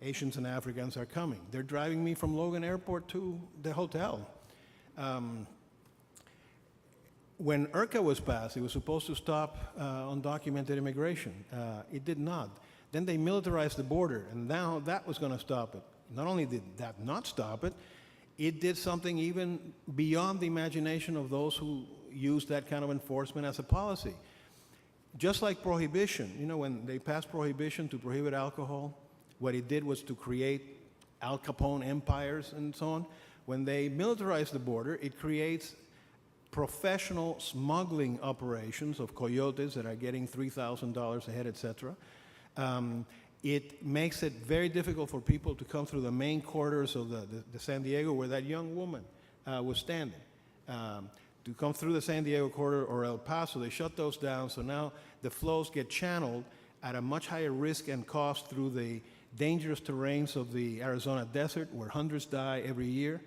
Asians and Africans are coming. They're driving me from Logan Airport to the hotel. When IRCA was passed, it was supposed to stop undocumented immigration. It did not. Then they militarized the border, and now that was going to stop it. Not only did that not stop it, it did something even beyond the imagination of those who used that kind of enforcement as a policy. Just like prohibition, you know, when they passed prohibition to prohibit alcohol, what it did was to create Al Capone empires and so on. When they militarized the border, it creates professional smuggling operations of coyotes that are getting $3,000 a head, et cetera. It makes it very difficult for people to come through the main corridors of the San Diego where that young woman was standing. To come through the San Diego corridor or El Paso, they shut those down, so now the flows get channeled at a much higher risk and cost through the dangerous terrains of the Arizona desert where hundreds die every year.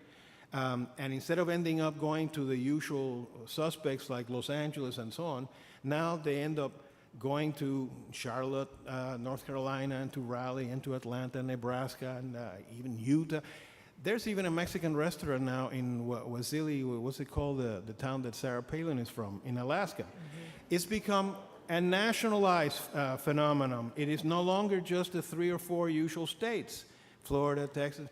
And instead of ending up going to the usual suspects like Los Angeles and so on, now they end up going to Charlotte, North Carolina, and to Raleigh, and to Atlanta, Nebraska, and even Utah. There's even a Mexican restaurant now in Wasili, what's it called, the town that Sarah Palin is from, in Alaska. Mm-hmm. It's become and nationalized phenomenon. It is no longer just the 3 or 4 usual states, Florida, Texas.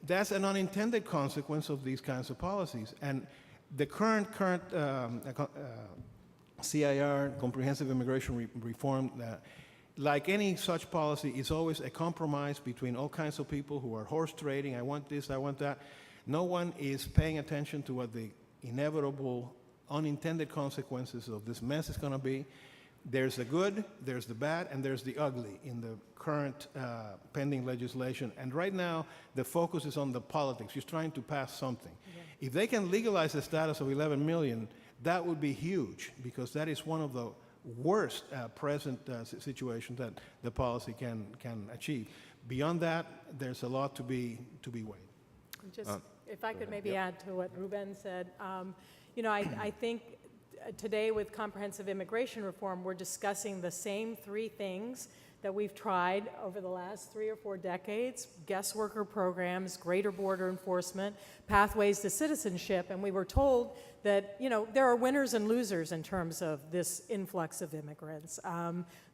That's an unintended consequence of these kinds of policies. And the current CIR, Comprehensive Immigration Reform, like any such policy, is always a compromise between all kinds of people who are horse trading. I want this, I want that. No one is paying attention to what the inevitable unintended consequences of this mess is going to be. There's the good, there's the bad, and there's the ugly in the current pending legislation. And right now, the focus is on the politics, just trying to pass something. Yeah. If they can legalize the status of 11 million, that would be huge, because that is one of the worst present situations that the policy can achieve. Beyond that, there's a lot to be weighed. Just, if I could maybe add to what Rubén said, you know, I think today with comprehensive immigration reform, we're discussing the same 3 things that we've tried over the last 3 or 4 decades: guest worker programs, greater border enforcement, pathways to citizenship. And we were told that, you know, there are winners and losers in terms of this influx of immigrants.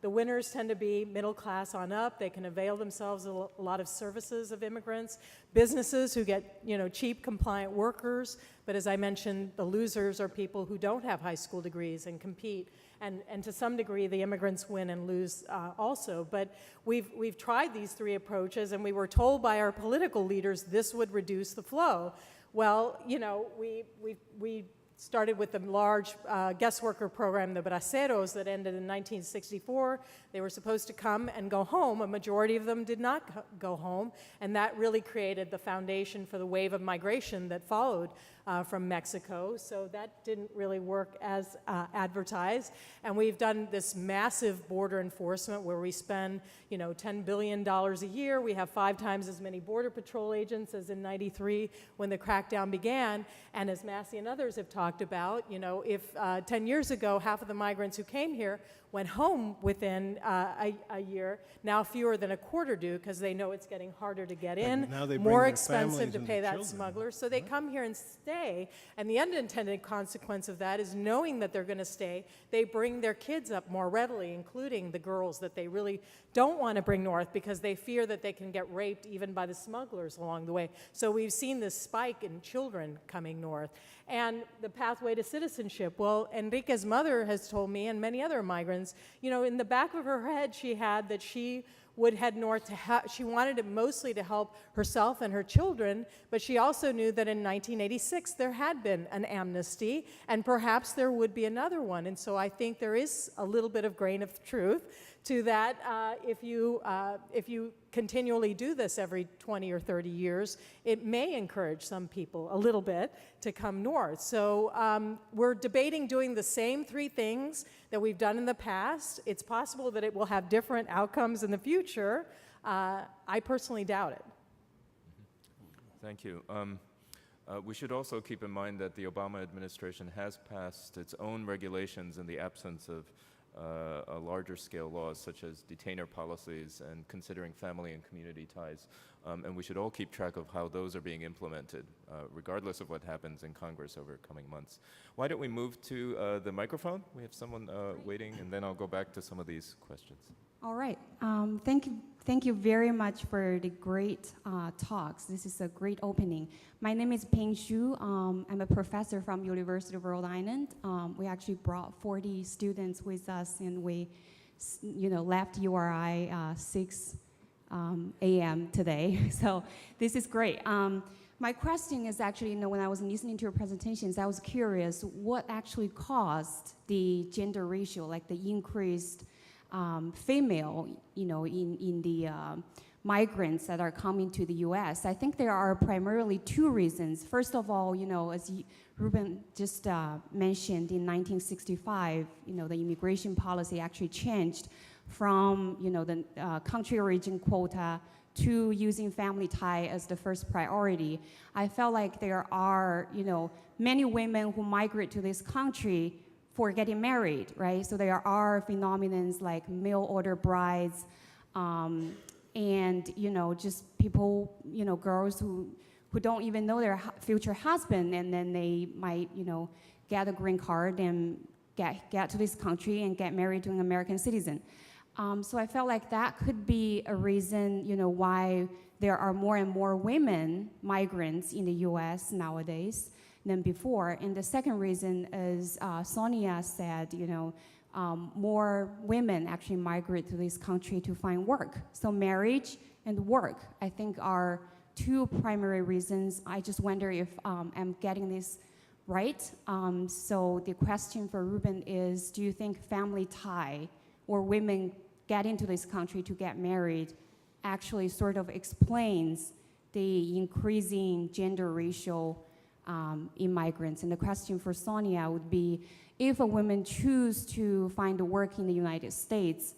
The winners tend to be middle class on up. They can avail themselves of a lot of services of immigrants, businesses who get, you know, cheap, compliant workers. But as I mentioned, the losers are people who don't have high school degrees and compete. And to some degree, the immigrants win and lose also. But we've tried these 3 approaches, and we were told by our political leaders this would reduce the flow. Well, you know, we started with the large guest worker program, the braceros, that ended in 1964. They were supposed to come and go home. A majority of them did not go home, and that really created the foundation for the wave of migration that followed from Mexico. So that didn't really work as advertised. And we've done this massive border enforcement where we spend, you know, $10 billion a year. We have 5 times as many Border Patrol agents as in '93 when the crackdown began. And as Massey and others have talked about, you know, if 10 years ago, half of the migrants who came here went home within a year, now fewer than a quarter do, because they know it's getting harder to get in, more expensive to pay that smuggler. So they come here and stay, and the unintended consequence of that is, knowing that they're going to stay, they bring their kids up more readily, including the girls that they really don't want to bring north because they fear that they can get raped even by the smugglers along the way. So we've seen this spike in children coming north. And the pathway to citizenship. Well, Enrique's mother has told me, and many other migrants, you know, in the back of her head she had that she would head north she wanted it mostly to help herself and her children, but she also knew that in 1986 there had been an amnesty, and perhaps there would be another one. And so I think there is a little bit of grain of truth to that. If you continually do this every 20 or 30 years, it may encourage some people a little bit to come north. So we're debating doing the same 3 things that we've done in the past. It's possible that it will have different outcomes in the future. I personally doubt it. Thank you. We should also keep in mind that the Obama administration has passed its own regulations in the absence of larger scale laws, such as detainer policies and considering family and community ties. And we should all keep track of how those are being implemented, regardless of what happens in Congress over coming months. Why don't we move to the microphone? We have someone waiting, and then I'll go back to some of these questions. All right. Thank you very much for the great talks. This is a great opening. My name is Ping Xu. I'm a professor from University of Rhode Island. We actually brought 40 students with us, and we, you know, left URI 6 a.m. today. So this is great. My question is actually, you know, when I was listening to your presentations, I was curious what actually caused the gender ratio, like the increased female, you know, in the migrants that are coming to the U.S. I think there are primarily 2 reasons. First of all, you know, as Rubén just mentioned, in 1965, you know, the immigration policy actually changed from, you know, the country origin quota to using family tie as the first priority. I felt like there are, you know, many women who migrate to this country for getting married, right? So there are phenomena like mail order brides, and, you know, just people, you know, girls who don't even know their future husband, and then they might, you know, get a green card and get to this country and get married to an American citizen. So I felt like that could be a reason, why there are more and more women migrants in the U.S. nowadays than before. And the second reason is, Sonia said, more women actually migrate to this country to find work. So marriage and work, I think, are two primary reasons. I just wonder if I'm getting this right. So the question for Rubén is, do you think family tie or women get into this country to get married actually sort of explains the increasing gender ratio immigrants? And the question for Sonia would be, if a woman choose to find work in the United States,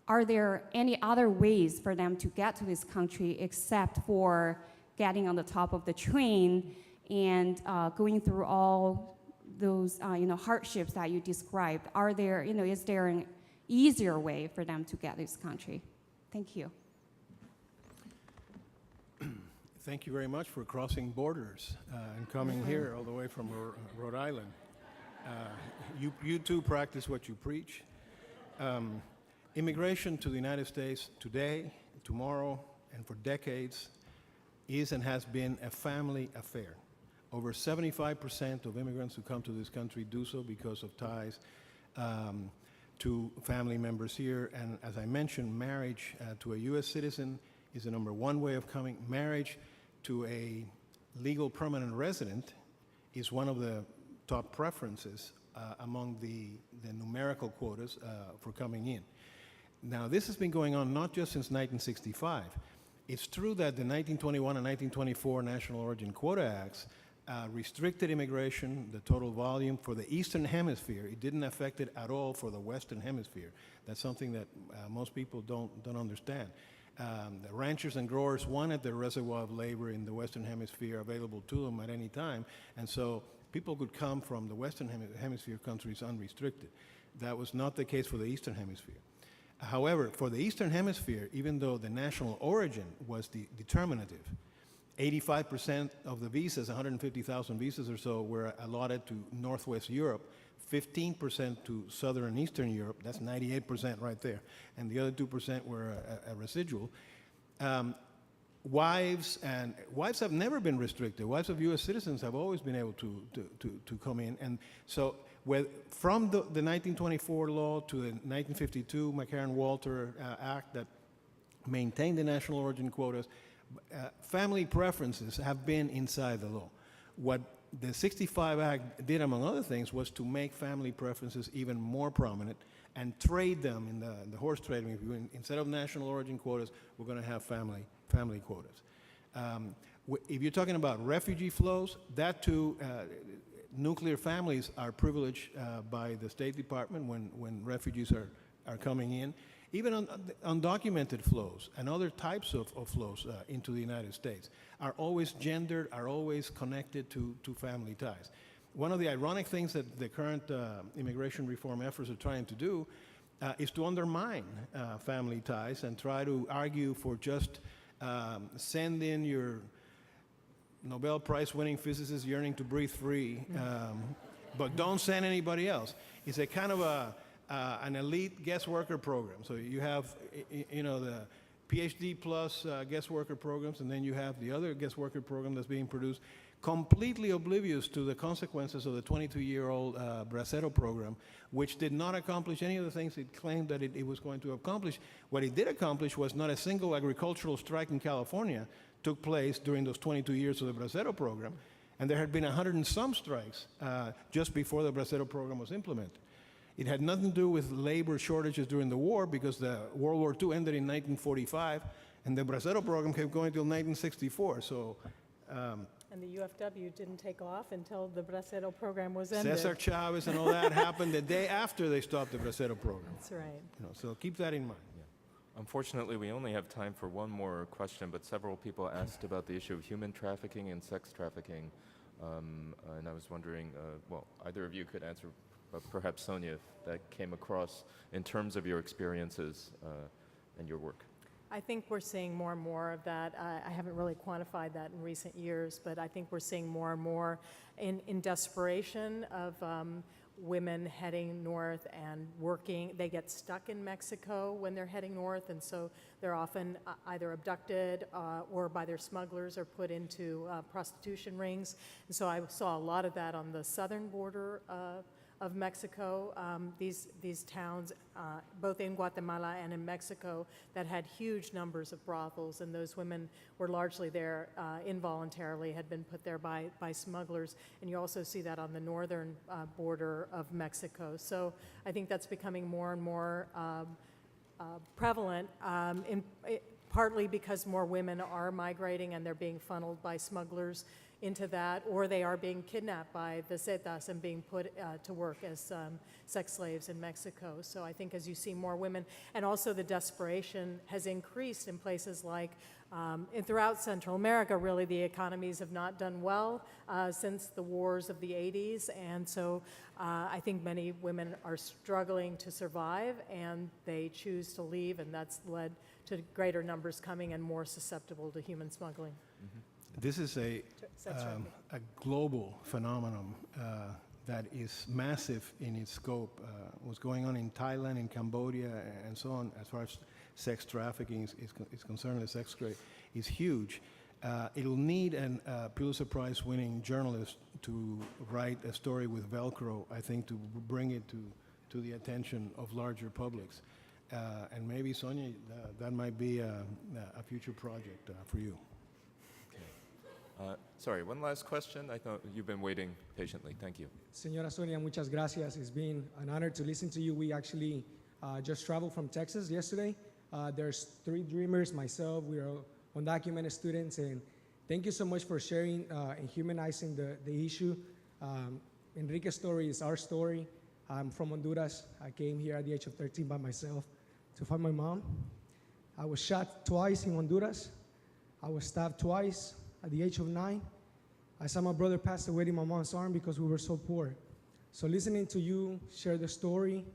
are there any other ways for them to get to this country except for getting on the top of the train and going through all those hardships that you described? Are there, is there an easier way for them to get this country? Thank you. Thank you very much for crossing borders and coming here all the way from Rhode Island. You too practice what you preach. Immigration to the United States today, tomorrow, and for decades is and has been a family affair. Over 75% of immigrants who come to this country do so because of ties to family members here. And as I mentioned, marriage to a U.S. citizen is the number one way of coming. Marriage to a legal permanent resident is one of the top preferences among the numerical quotas for coming in. Now, this has been going on not just since 1965. It's true that the 1921 and 1924 National Origin Quota Acts restricted immigration, the total volume, for the Eastern Hemisphere. It didn't affect it at all for the Western Hemisphere. That's something that most people don't understand. The ranchers and growers wanted the reservoir of labor in the Western Hemisphere available to them at any time, and so people could come from the Western Hemisphere countries unrestricted. That was not the case for the Eastern Hemisphere. However, for the Eastern Hemisphere, even though the national origin was the determinative, 85% of the visas, 150,000 visas or so, were allotted to Northwest Europe, 15% to Southern and Eastern Europe, that's 98% right there, and the other 2% were a residual. Wives have never been restricted. Wives of U.S. citizens have always been able to come in, and so from the 1924 law to the 1952 McCarran-Walter Act that maintained the national origin quotas, family preferences have been inside the law. What the 65 Act did, among other things, was to make family preferences even more prominent and trade them in the horse trading. Instead of national origin quotas, we're going to have family quotas. If you're talking about refugee flows, that too, nuclear families are privileged by the State Department when refugees are coming in. Even undocumented flows and other types of flows into the United States are always gendered, are always connected to family ties. One of the ironic things that the current immigration reform efforts are trying to do is to undermine family ties and try to argue for just send in your Nobel Prize winning physicist yearning to breathe free, but don't send anybody else. It's a kind of an elite guest worker program. So you have, the PhD plus guest worker programs, and then you have the other guest worker program that's being produced, completely oblivious to the consequences of the 22-year-old Bracero program, which did not accomplish any of the things it claimed that it was going to accomplish. What it did accomplish was not a single agricultural strike in California took place during those 22 years of the Bracero program, and there had been 100 and some strikes just before the Bracero program was implemented. It had nothing to do with labor shortages during the war, because the World War II ended in 1945, and the Bracero program kept going until 1964. So, and the UFW didn't take off until the Bracero program was ended. Cesar Chavez and all that happened the day after they stopped the Bracero program. That's right. So keep that in mind. Unfortunately, we only have time for one more question, but several people asked about the issue of human trafficking and sex trafficking. And I was wondering, well, either of you could answer, perhaps Sonia, if that came across in terms of your experiences and your work. I think we're seeing more and more of that. I haven't really quantified that in recent years, but I think we're seeing more and more in desperation of women heading north and working. They get stuck in Mexico when they're heading north, and so they're often either abducted or by their smugglers or put into prostitution rings. And so I saw a lot of that on the southern border of Mexico, these towns, both in Guatemala and in Mexico, that had huge numbers of brothels, and those women were largely there involuntarily, had been put there by smugglers. And you also see that on the northern border of Mexico. So I think that's becoming more and more prevalent, partly because more women are migrating and they're being funneled by smugglers into that, or they are being kidnapped by the Zetas and being put to work as sex slaves in Mexico. So I think as you see more women, and also the desperation has increased in places like, and throughout Central America, really, the economies have not done well since the wars of the 80s, and so I think many women are struggling to survive, and they choose to leave, and that's led to greater numbers coming and more susceptible to human smuggling. Mm-hmm. This is a global phenomenon that is massive in its scope. What's going on in Thailand, in Cambodia, and so on, as far as sex trafficking is concerned, the sex trade is huge. It'll need a Pulitzer Prize winning journalist to write a story with Velcro, I think, to bring it to the attention of larger publics. And maybe, Sonia, that might be a future project for you. Sorry, one last question. I thought you've been waiting patiently. Thank you. Señora Sonia, muchas gracias. It's been an honor to listen to you. We actually just traveled from Texas yesterday. There's 3 dreamers, myself, we are undocumented students, and thank you so much for sharing and humanizing the issue. Enrique's story is our story. I'm from Honduras. I came here at the age of 13 by myself to find my mom. I was shot twice in Honduras. I was stabbed twice at the age of 9. I saw my brother pass away in my mom's arm because we were so poor. So listening to you share the story,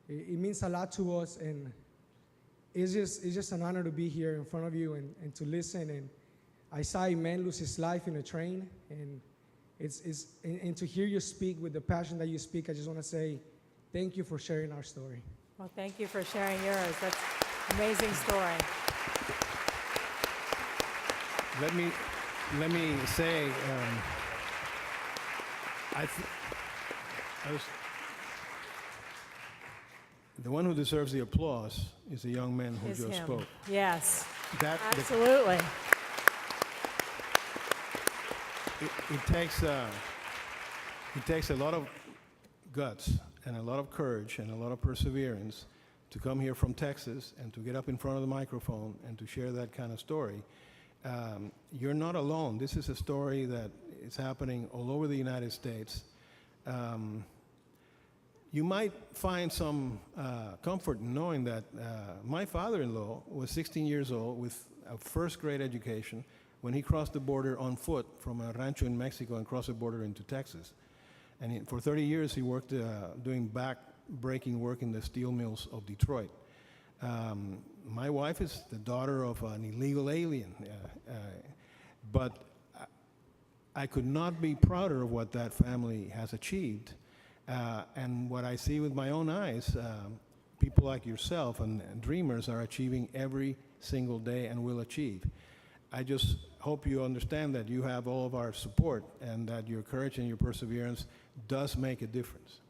it means a lot to us, and it's just an honor to be here in front of you and to listen. And I saw a man lose his life in a train, and and to hear you speak with the passion that you speak, I just want to say thank you for sharing our story. Well, thank you for sharing yours. That's an amazing story. Let me say, the one who deserves the applause is the young man who Is just him. spoke. Yes, Absolutely. absolutely. It takes a lot of guts and a lot of courage and a lot of perseverance to come here from Texas and to get up in front of the microphone and to share that kind of story. You're not alone. This is a story that is happening all over the United States. You might find some comfort in knowing that my father-in-law was 16 years old with a first-grade education when he crossed the border on foot from a rancho in Mexico and crossed the border into Texas. And for 30 years, he worked doing back-breaking work in the steel mills of Detroit. My wife is the daughter of an illegal alien, but I could not be prouder of what that family has achieved. And what I see with my own eyes, people like yourself and dreamers are achieving every single day and will achieve. I just hope you understand that you have all of our support and that your courage and your perseverance does make a difference.